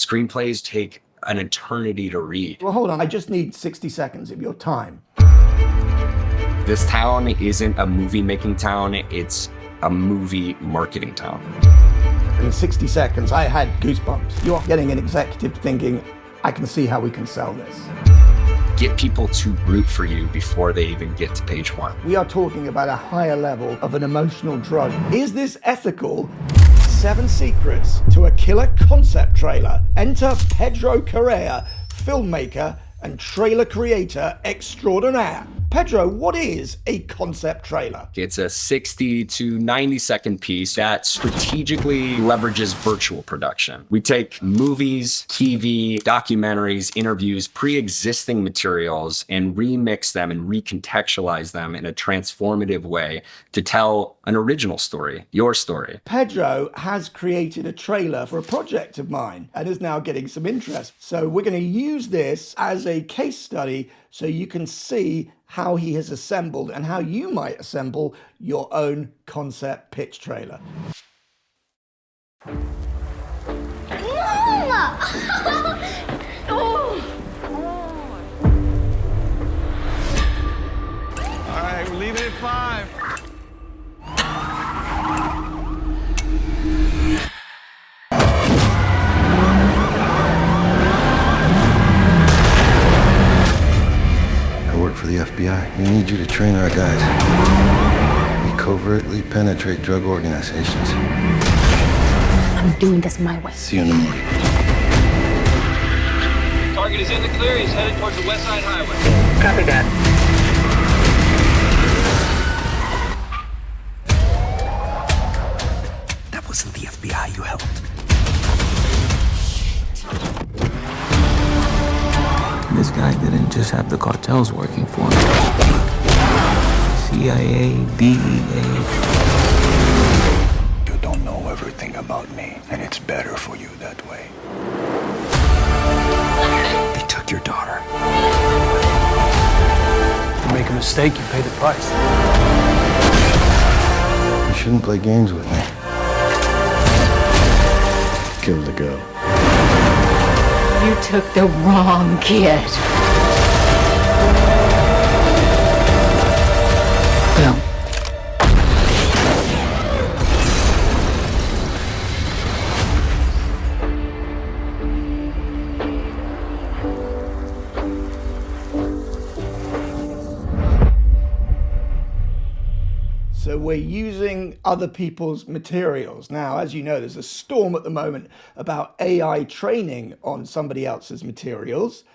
Screenplays take an eternity to read. Well, hold on. I just need 60 seconds of your time. This town isn't a movie-making town. It's a movie marketing town. In 60 seconds, I had goosebumps. You're getting an executive thinking, I can see how we can sell this. Get people to root for you before they even get to page one. We are talking about a higher level of an emotional drug. Is this ethical? 7 secrets to a killer concept trailer. Enter Pedro Correa, filmmaker and trailer creator extraordinaire. Pedro, what is a concept trailer? It's a 60 to 90 second piece that strategically leverages virtual production. We take movies, TV, documentaries, interviews, pre-existing materials, and remix them and recontextualize them in a transformative way to tell an original story, your story. Pedro has created a trailer for a project of mine and is now getting some interest. So we're going to use this as a case study so you can see how he has assembled and how you might assemble your own concept pitch trailer. All right, we're leaving at 5. For the FBI. We need you to train our guys. We covertly penetrate drug organizations. I'm doing this my way. See you in the morning. Target is in the clear. He's headed towards the West Side Highway. Copy that. That wasn't the FBI you helped. This guy didn't just have the cartels working for him. CIA, DEA. You don't know everything about me, and it's better for you that way. They took your daughter. You make a mistake, you pay the price. You shouldn't play games with me. Kill the girl. You took the wrong kid. Boom. So we're using other people's materials. Now, as you know, there's a storm at the moment about AI training on somebody else's materials.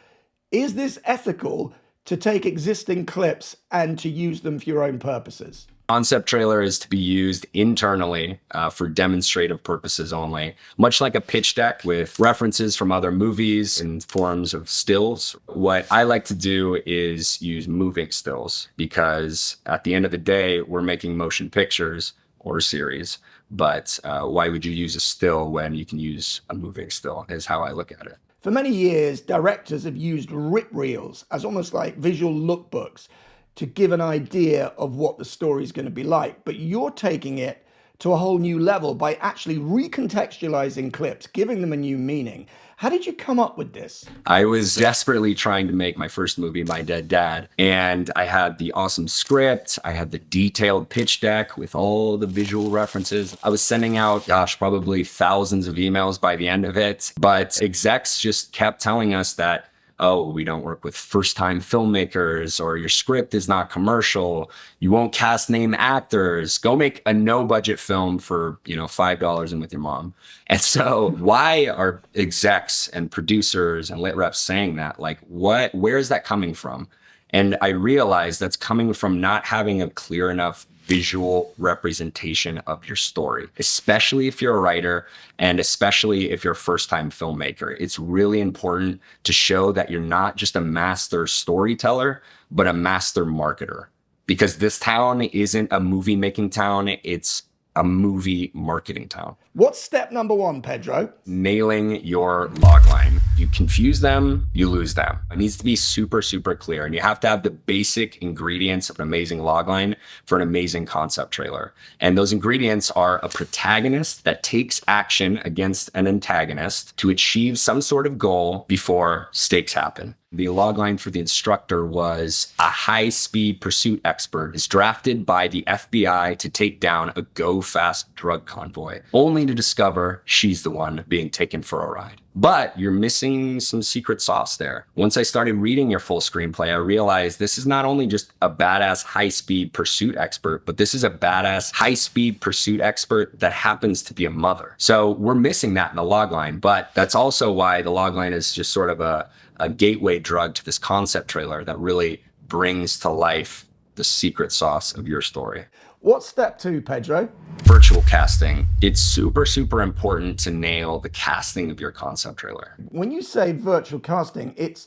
Is this ethical to take existing clips and to use them for your own purposes? Concept trailer is to be used internally for demonstrative purposes only, much like a pitch deck with references from other movies in forms of stills. What I like to do is use moving stills because at the end of the day, we're making motion pictures or series. But why would you use a still when you can use a moving still is how I look at it. For many years, directors have used rip reels as almost like visual lookbooks to give an idea of what the story is going to be like. But you're taking it to a whole new level by actually recontextualizing clips, giving them a new meaning. How did you come up with this? I was desperately trying to make my first movie, My Dead Dad, and I had the awesome script. I had the detailed pitch deck with all the visual references. I was sending out, probably thousands of emails by the end of it, but execs just kept telling us that, oh, we don't work with first-time filmmakers, or your script is not commercial. You won't cast name actors. Go make a no-budget film for, $5 and with your mom. And so why are execs and producers and lit reps saying that? Like, where is that coming from? And I realized that's coming from not having a clear enough visual representation of your story, especially if you're a writer and especially if you're a first-time filmmaker. It's really important to show that you're not just a master storyteller, but a master marketer. Because this town isn't a movie-making town, it's a movie marketing town. What's step number 1, Pedro? Nailing your logline. You confuse them, you lose them. It needs to be super, super clear. And you have to have the basic ingredients of an amazing logline for an amazing concept trailer. And those ingredients are a protagonist that takes action against an antagonist to achieve some sort of goal before stakes happen. The logline for the instructor was a high-speed pursuit expert is drafted by the FBI to take down a go-fast drug convoy, only to discover she's the one being taken for a ride. But you're missing some secret sauce there. Once I started reading your full screenplay, I realized this is not only just a badass high-speed pursuit expert, but this is a badass high-speed pursuit expert that happens to be a mother. So we're missing that in the logline, but that's also why the logline is just sort of a gateway drug to this concept trailer that really brings to life the secret sauce of your story. What's step 2, Pedro? Virtual casting. It's super, super important to nail the casting of your concept trailer. When you say virtual casting, it's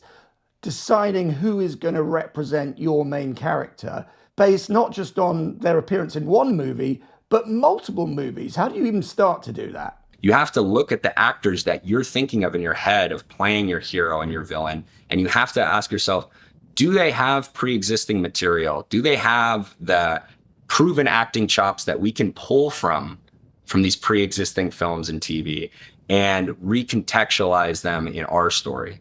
deciding who is going to represent your main character based not just on their appearance in one movie, but multiple movies. How do you even start to do that? You have to look at the actors that you're thinking of in your head of playing your hero and your villain, and you have to ask yourself, do they have pre-existing material? Do they have the proven acting chops that we can pull from these pre-existing films and TV and recontextualize them in our story?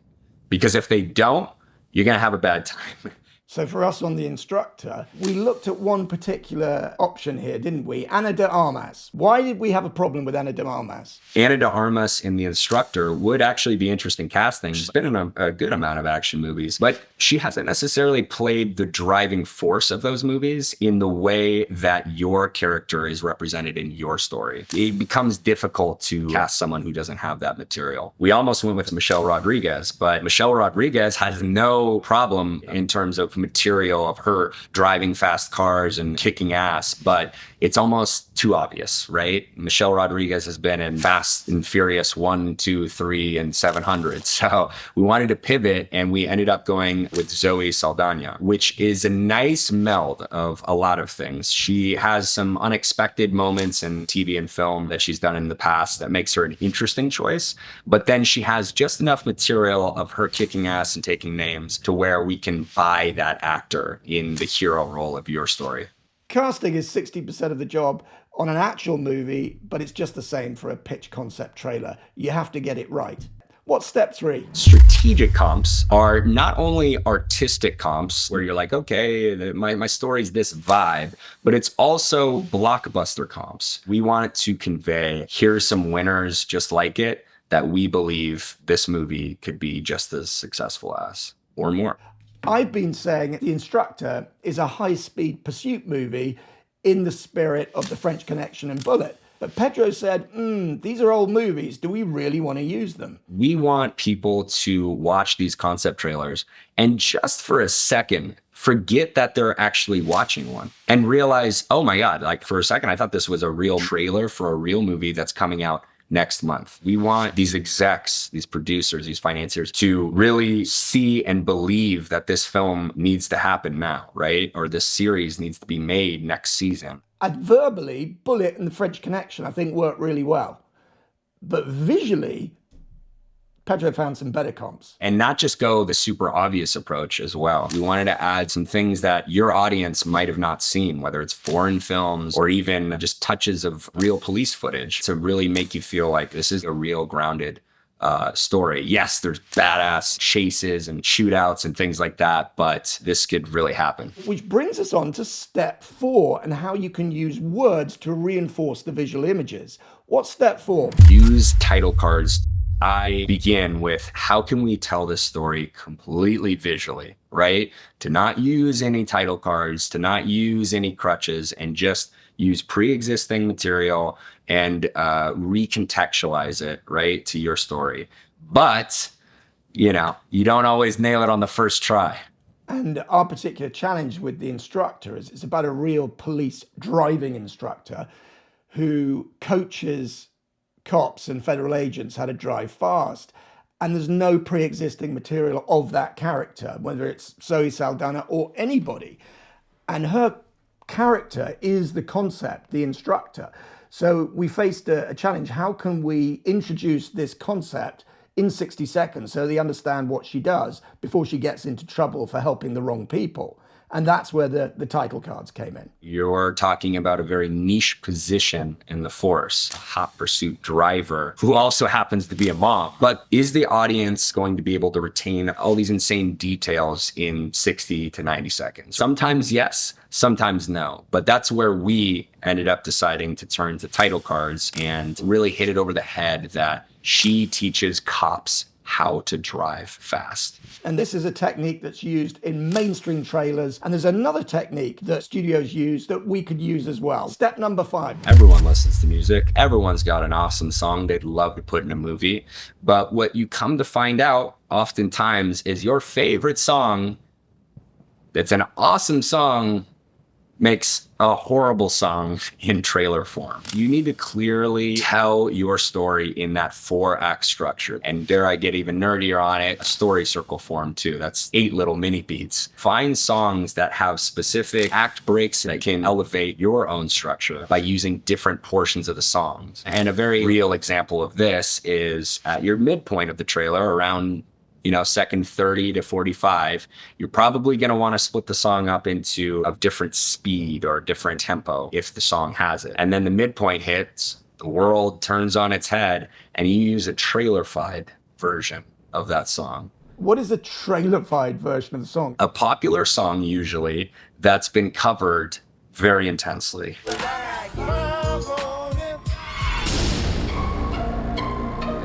Because if they don't, you're going to have a bad time. So for us on The Instructor, we looked at one particular option here, didn't we? Ana de Armas. Why did we have a problem with Ana de Armas? Ana de Armas in The Instructor would actually be interesting casting. She's been in a good amount of action movies, but she hasn't necessarily played the driving force of those movies in the way that your character is represented in your story. It becomes difficult to cast someone who doesn't have that material. We almost went with Michelle Rodriguez, but Michelle Rodriguez has no problem in terms of material of her driving fast cars and kicking ass, but it's almost too obvious, right? Michelle Rodriguez has been in Fast and Furious 1, 2, 3, and 700. So we wanted to pivot and we ended up going with Zoe Saldana, which is a nice meld of a lot of things. She has some unexpected moments in TV and film that she's done in the past that makes her an interesting choice, but then she has just enough material of her kicking ass and taking names to where we can buy that actor in the hero role of your story. Casting is 60% of the job on an actual movie, but it's just the same for a pitch concept trailer. You have to get it right. What's step 3? Strategic comps are not only artistic comps where you're like, okay, my story's this vibe, but it's also blockbuster comps. We want to convey, here's some winners just like it that we believe this movie could be just as successful as, or more. I've been saying The Instructor is a high-speed pursuit movie in the spirit of The French Connection and Bullet. But Pedro said, these are old movies. Do we really want to use them? We want people to watch these concept trailers and just for a second, forget that they're actually watching one and realize, oh my God, like for a second, I thought this was a real trailer for a real movie that's coming out next month. We want these execs, these producers, these financiers to really see and believe that this film needs to happen now, right? Or this series needs to be made next season. Verbally, Bullet and The French Connection, I think, work really well. But visually, Pedro found some better comps. And not just go the super obvious approach as well. We wanted to add some things that your audience might have not seen, whether it's foreign films or even just touches of real police footage to really make you feel like this is a real grounded story. Yes, there's badass chases and shootouts and things like that, but this could really happen. Which brings us on to step 4 and how you can use words to reinforce the visual images. What's step 4? Use title cards. I begin with how can we tell this story completely visually, right? To not use any title cards, to not use any crutches, and just use pre-existing material and recontextualize it, right, to your story. But, you know, you don't always nail it on the first try. And our particular challenge with The Instructor is it's about a real police driving instructor who coaches cops and federal agents how to drive fast. And there's no pre-existing material of that character, whether it's Zoe Saldana or anybody. And her character is the concept, the instructor. So we faced a challenge. How can we introduce this concept in 60 seconds so they understand what she does before she gets into trouble for helping the wrong people. And that's where the title cards came in. You're talking about a very niche position in the force, a hot pursuit driver who also happens to be a mom. But is the audience going to be able to retain all these insane details in 60 to 90 seconds? Sometimes yes, sometimes no. But that's where we ended up deciding to turn to title cards and really hit it over the head that she teaches cops how to drive fast. And this is a technique that's used in mainstream trailers. And there's another technique that studios use that we could use as well. Step number 5. Everyone listens to music. Everyone's got an awesome song they'd love to put in a movie. But what you come to find out oftentimes is your favorite song that's an awesome song makes a horrible song in trailer form. You need to clearly tell your story in that 4-act structure. And dare I get even nerdier on it, a story circle form too. That's 8 little mini beats. Find songs that have specific act breaks that can elevate your own structure by using different portions of the songs. And a very real example of this is at your midpoint of the trailer, around second 30 to 45, you're probably going to want to split the song up into a different speed or different tempo if the song has it. And then the midpoint hits, the world turns on its head, and you use a trailer-fied version of that song. What is a trailer-fied version of the song? A popular song, usually, that's been covered very intensely.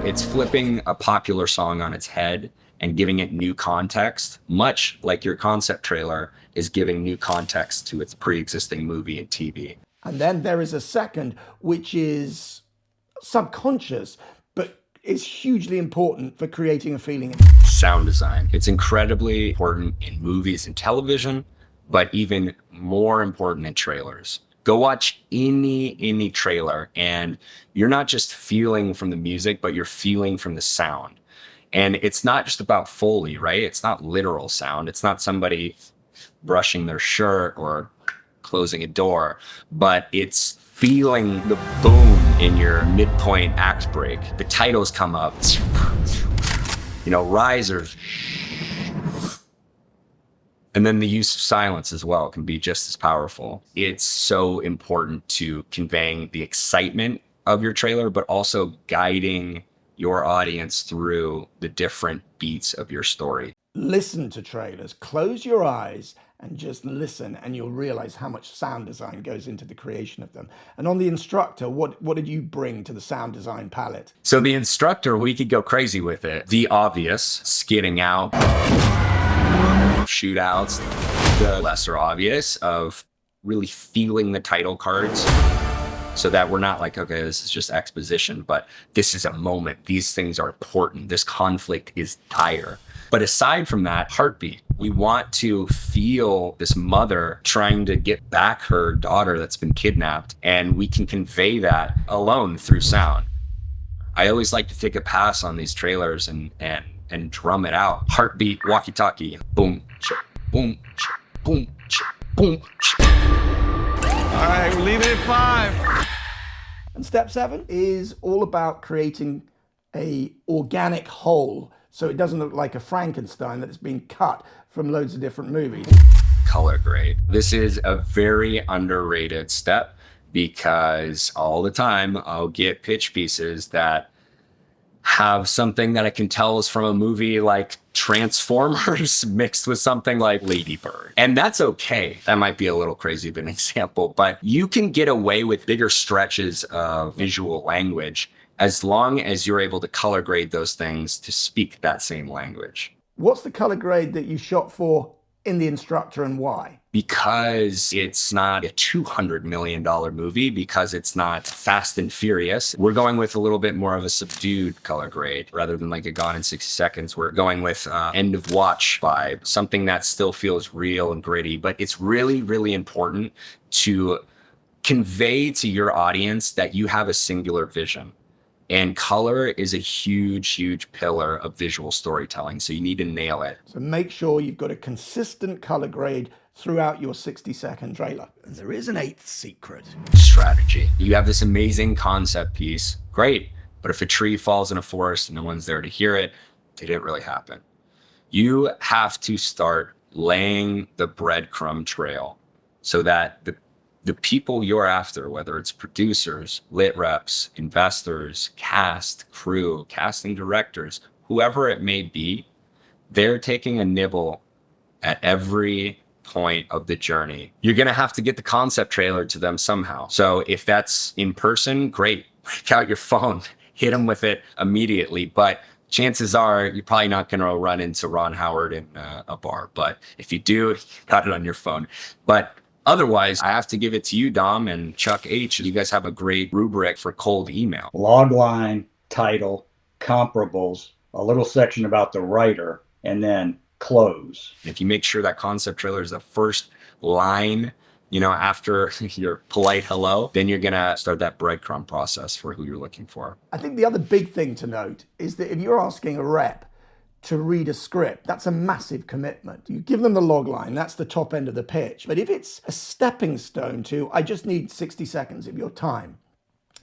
It's flipping a popular song on its head and giving it new context, much like your concept trailer is giving new context to its pre-existing movie and TV. And then there is a second, which is subconscious, but is hugely important for creating a feeling. Sound design. It's incredibly important in movies and television, but even more important in trailers. Go watch any trailer, and you're not just feeling from the music, but you're feeling from the sound. And it's not just about Foley, right? It's not literal sound. It's not somebody brushing their shirt or closing a door, but it's feeling the boom in your midpoint act break. The titles come up, risers. And then the use of silence as well can be just as powerful. It's so important to conveying the excitement of your trailer, but also guiding your audience through the different beats of your story. Listen to trailers, close your eyes and just listen, and you'll realize how much sound design goes into the creation of them. And on the instructor, what did you bring to the sound design palette? So the instructor, we could go crazy with it. The obvious, skidding out, shootouts, the lesser obvious of really feeling the title cards so that we're not like, okay, this is just exposition, but this is a moment. These things are important. This conflict is dire. But aside from that, heartbeat. We want to feel this mother trying to get back her daughter that's been kidnapped, and we can convey that alone through sound. I always like to take a pass on these trailers and drum it out. Heartbeat, walkie-talkie, boom, boom, boom, boom. All right, we're leaving it 5. And step 7 is all about creating a organic whole, so it doesn't look like a Frankenstein that's been cut from loads of different movies. Color grade. This is a very underrated step because all the time I'll get pitch pieces that have something that I can tell is from a movie like Transformers mixed with something like Lady Bird. And that's okay. That might be a little crazy of an example, but you can get away with bigger stretches of visual language as long as you're able to color grade those things to speak that same language. What's the color grade that you shot for in The Instructor, and why? Because it's not a $200 million movie, because it's not Fast and Furious, we're going with a little bit more of a subdued color grade. Rather than like a Gone in 60 Seconds, we're going with end of watch vibe, something that still feels real and gritty. But it's really, really important to convey to your audience that you have a singular vision. And color is a huge, huge pillar of visual storytelling. So you need to nail it. So make sure you've got a consistent color grade throughout your 60-second trailer. And there is an 8th secret. Strategy. You have this amazing concept piece. Great. But if a tree falls in a forest and no one's there to hear it, it didn't really happen. You have to start laying the breadcrumb trail so that the people you're after, whether it's producers, lit reps, investors, cast, crew, casting directors, whoever it may be, they're taking a nibble at every point of the journey. You're going to have to get the concept trailer to them somehow. So if that's in person, great. Break out your phone, hit them with it immediately. But chances are you're probably not going to run into Ron Howard in a bar. But if you do, you got it on your phone. But otherwise, I have to give it to you, Dom, and Chuck H. You guys have a great rubric for cold email. Log line, title, comparables, a little section about the writer, and then close. If you make sure that concept trailer is the first line, after your polite hello, then you're going to start that breadcrumb process for who you're looking for. I think the other big thing to note is that if you're asking a rep to read a script, that's a massive commitment. You give them the log line, that's the top end of the pitch. But if it's a stepping stone to, I just need 60 seconds of your time,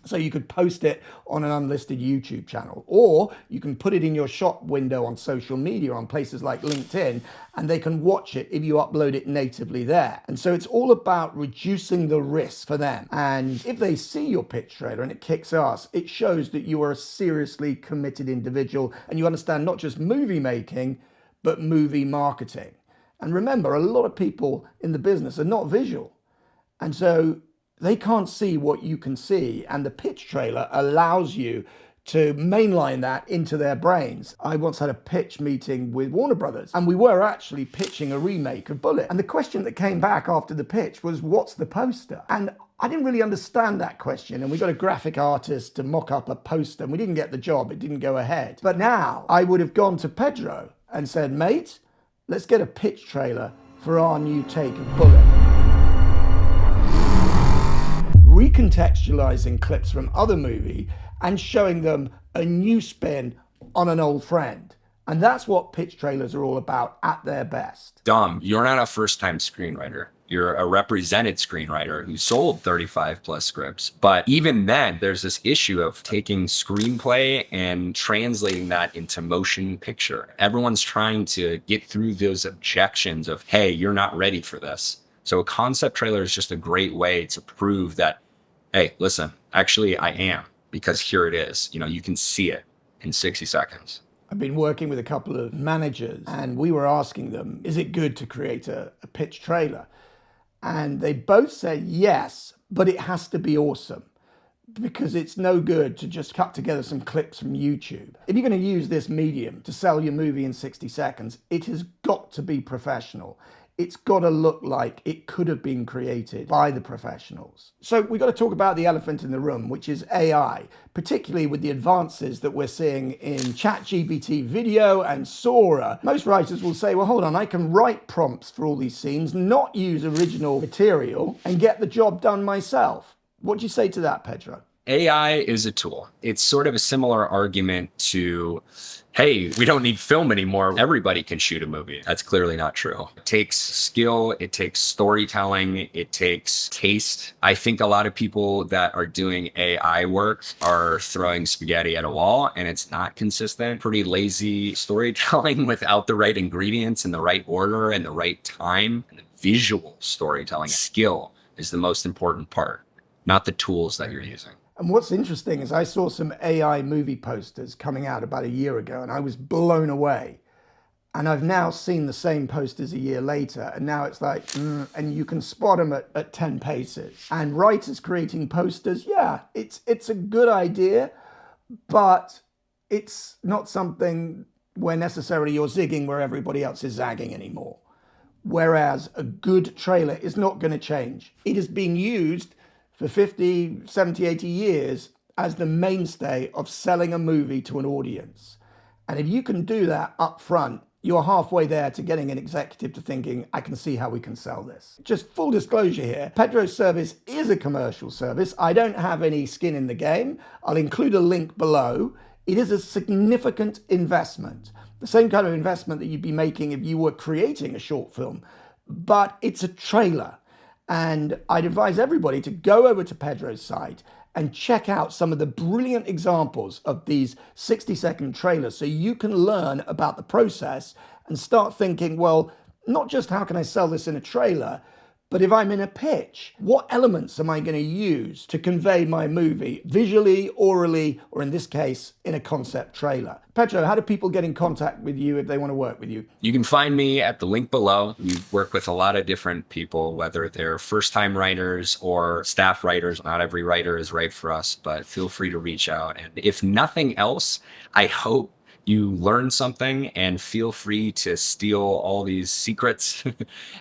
so you could post it on an unlisted YouTube channel, or you can put it in your shop window on social media on places like LinkedIn, and they can watch it if you upload it natively there. And so it's all about reducing the risk for them. And if they see your pitch trailer and it kicks ass, it shows that you are a seriously committed individual and you understand not just movie making, but movie marketing. And remember, a lot of people in the business are not visual. And so they can't see what you can see, and the pitch trailer allows you to mainline that into their brains. I once had a pitch meeting with Warner Brothers, and we were actually pitching a remake of Bullet. And the question that came back after the pitch was, what's the poster? And I didn't really understand that question, and we got a graphic artist to mock up a poster, and we didn't get the job, it didn't go ahead. But now, I would have gone to Pedro and said, mate, let's get a pitch trailer for our new take of Bullet. Recontextualizing clips from other movie and showing them a new spin on an old friend. And that's what pitch trailers are all about at their best. Dom, you're not a first-time screenwriter. You're a represented screenwriter who sold 35 plus scripts. But even then, there's this issue of taking screenplay and translating that into motion picture. Everyone's trying to get through those objections of, hey, you're not ready for this. So a concept trailer is just a great way to prove that, hey, listen, actually I am, because here it is. You can see it in 60 seconds. I've been working with a couple of managers and we were asking them, is it good to create a pitch trailer? And they both said yes, but it has to be awesome, because it's no good to just cut together some clips from YouTube. If you're going to use this medium to sell your movie in 60 seconds, it has got to be professional. It's got to look like it could have been created by the professionals. So we've got to talk about the elephant in the room, which is AI, particularly with the advances that we're seeing in ChatGPT video and Sora. Most writers will say, well, hold on, I can write prompts for all these scenes, not use original material, and get the job done myself. What do you say to that, Pedro? AI is a tool. It's sort of a similar argument to, hey, we don't need film anymore. Everybody can shoot a movie. That's clearly not true. It takes skill. It takes storytelling. It takes taste. I think a lot of people that are doing AI work are throwing spaghetti at a wall, and it's not consistent. Pretty lazy storytelling without the right ingredients in the right order and the right time. And the visual storytelling skill is the most important part, not the tools that you're using. And what's interesting is I saw some AI movie posters coming out about a year ago and I was blown away. And I've now seen the same posters a year later, and now it's like, and you can spot them at 10 paces. And writers creating posters, yeah, it's a good idea, but it's not something where necessarily you're zigging where everybody else is zagging anymore. Whereas a good trailer is not going to change. It is being used for 50, 70, 80 years as the mainstay of selling a movie to an audience. And if you can do that up front, you're halfway there to getting an executive to thinking, I can see how we can sell this. Just full disclosure here, Pedro's service is a commercial service. I don't have any skin in the game. I'll include a link below. It is a significant investment, the same kind of investment that you'd be making if you were creating a short film, but it's a trailer. And I'd advise everybody to go over to Pedro's site and check out some of the brilliant examples of these 60-second trailers so you can learn about the process and start thinking, well, not just how can I sell this in a trailer, but if I'm in a pitch, what elements am I going to use to convey my movie visually, orally, or in this case, in a concept trailer? Pedro, how do people get in contact with you if they want to work with you? You can find me at the link below. We work with a lot of different people, whether they're first-time writers or staff writers. Not every writer is right for us, but feel free to reach out. And if nothing else, I hope you learn something and feel free to steal all these secrets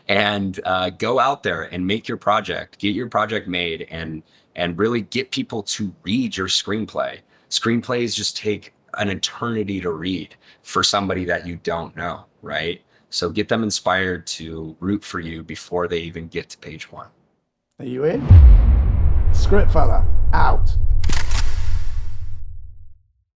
and go out there and make your project, get your project made, and really get people to read your screenplay. Screenplays just take an eternity to read for somebody that you don't know, right? So get them inspired to root for you before they even get to page 1. Are you in? Scriptfella, out.